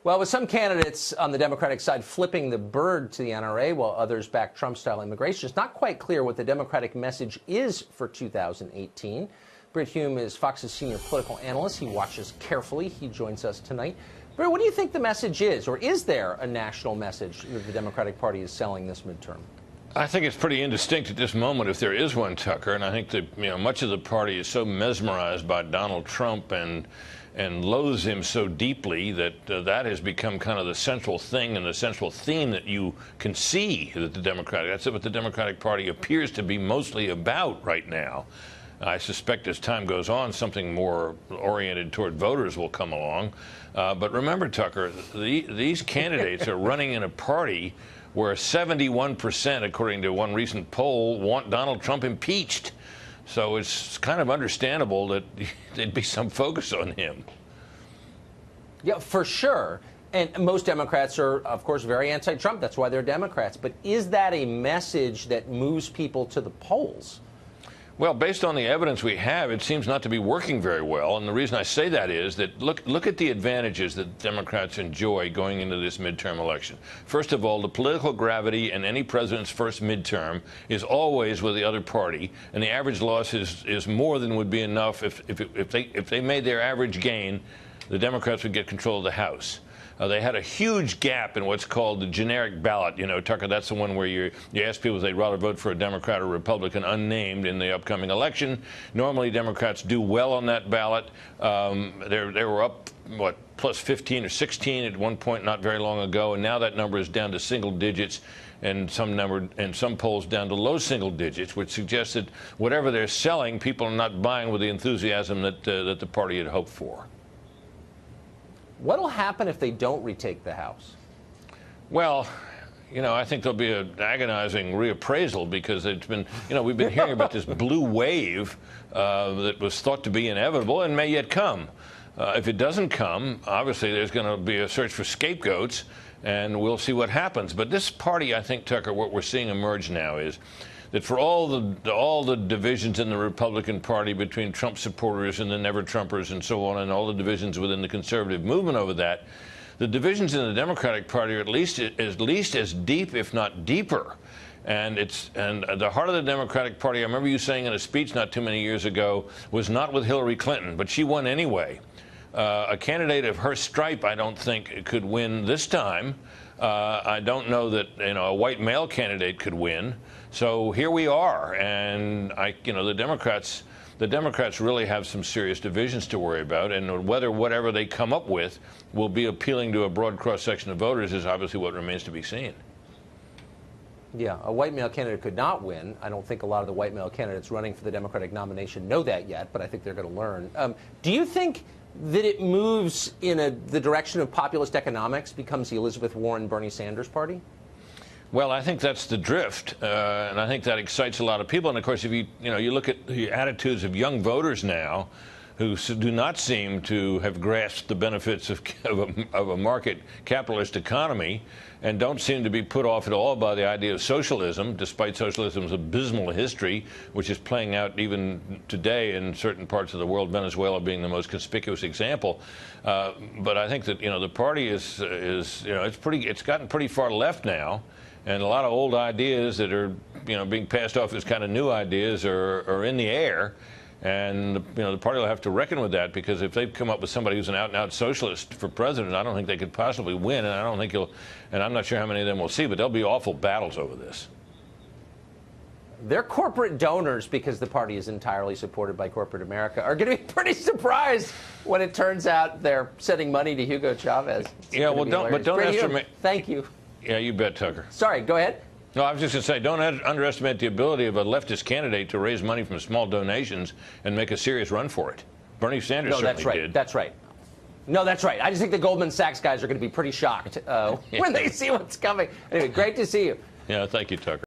Well, with some candidates on the Democratic side flipping the bird to the NRA while others back Trump-style immigration, it's not quite clear what the Democratic message is for 2018. Brit Hume is Fox's senior political analyst. He watches carefully. He joins us tonight. Brit, what do you think the message is, or is there a national message that the Democratic Party is selling this midterm? I think it's pretty indistinct at this moment, if there is one, Tucker. And I think that much of the party is so mesmerized by Donald Trump and loathes him so deeply that that has become kind of the central thing and the central theme that you can see that that's what the Democratic Party appears to be mostly about right now. I suspect as time goes on, something more oriented toward voters will come along. But remember, Tucker, these candidates are running in a party where 71%, according to one recent poll, want Donald Trump impeached. So it's kind of understandable that there'd be some focus on him. Yeah, for sure. And most Democrats are, of course, very anti-Trump. That's why they're Democrats. But is that a message that moves people to the polls? Well, based on the evidence we have, it seems not to be working very well. And the reason I say that is that look at the advantages that Democrats enjoy going into this midterm election. First of all, the political gravity in any president's first midterm is always with the other party, and the average loss is more than would be enough if they made their average gain. The Democrats would get control of the House. They had a huge gap in what's called the generic ballot. You know, Tucker, that's the one where you ask people if they'd rather vote for a Democrat or Republican unnamed in the upcoming election. Normally, Democrats do well on that ballot. They were up, what, plus 15 or 16 at one point not very long ago, and now that number is down to single digits, and some polls down to low single digits, which suggests that whatever they're selling, people are not buying with the enthusiasm that the party had hoped for. What'll happen if they don't retake the House? Well, I think there'll be an agonizing reappraisal because it's been, we've been hearing about this blue wave that was thought to be inevitable and may yet come. If it doesn't come, obviously there's going to be a search for scapegoats, and we'll see what happens. But this party, I think, Tucker, what we're seeing emerge now is that for all the divisions in the Republican Party between Trump supporters and the never-Trumpers and so on, and all the divisions within the conservative movement over that, the divisions in the Democratic Party are at least as deep, if not deeper. And the heart of the Democratic Party, I remember you saying in a speech not too many years ago, was not with Hillary Clinton, but she won anyway. A candidate of her stripe, I don't think, could win this time. I don't know that a white male candidate could win. So here we are, and the Democrats really have some serious divisions to worry about, and whether whatever they come up with will be appealing to a broad cross-section of voters is obviously what remains to be seen. Yeah, a white male candidate could not win. I don't think a lot of the white male candidates running for the Democratic nomination know that yet, but I think they're going to learn. Do you think that it moves in the direction of populist economics, becomes the Elizabeth Warren, Bernie Sanders party? Well, I think that's the drift, and I think that excites a lot of people. And of course, if you look at the attitudes of young voters now, who do not seem to have grasped the benefits of a market capitalist economy, and don't seem to be put off at all by the idea of socialism, despite socialism's abysmal history, which is playing out even today in certain parts of the world, Venezuela being the most conspicuous example. But I think that the party it's gotten pretty far left now. And a lot of old ideas that are, being passed off as kind of new ideas are in the air. And, the party will have to reckon with that, because if they've come up with somebody who's an out-and-out socialist for president, I don't think they could possibly win. And I don't think and I'm not sure how many of them we'll see, but there'll be awful battles over this. Their corporate donors, because the party is entirely supported by corporate America, are going to be pretty surprised when it turns out they're sending money to Hugo Chavez. Yeah, well, don't estimate. Thank you. Yeah, you bet, Tucker. Sorry, go ahead. No, I was just going to say, don't underestimate the ability of a leftist candidate to raise money from small donations and make a serious run for it. Bernie Sanders certainly did. That's right. No, that's right. I just think the Goldman Sachs guys are going to be pretty shocked when they see what's coming. Anyway, great to see you. Yeah, thank you, Tucker.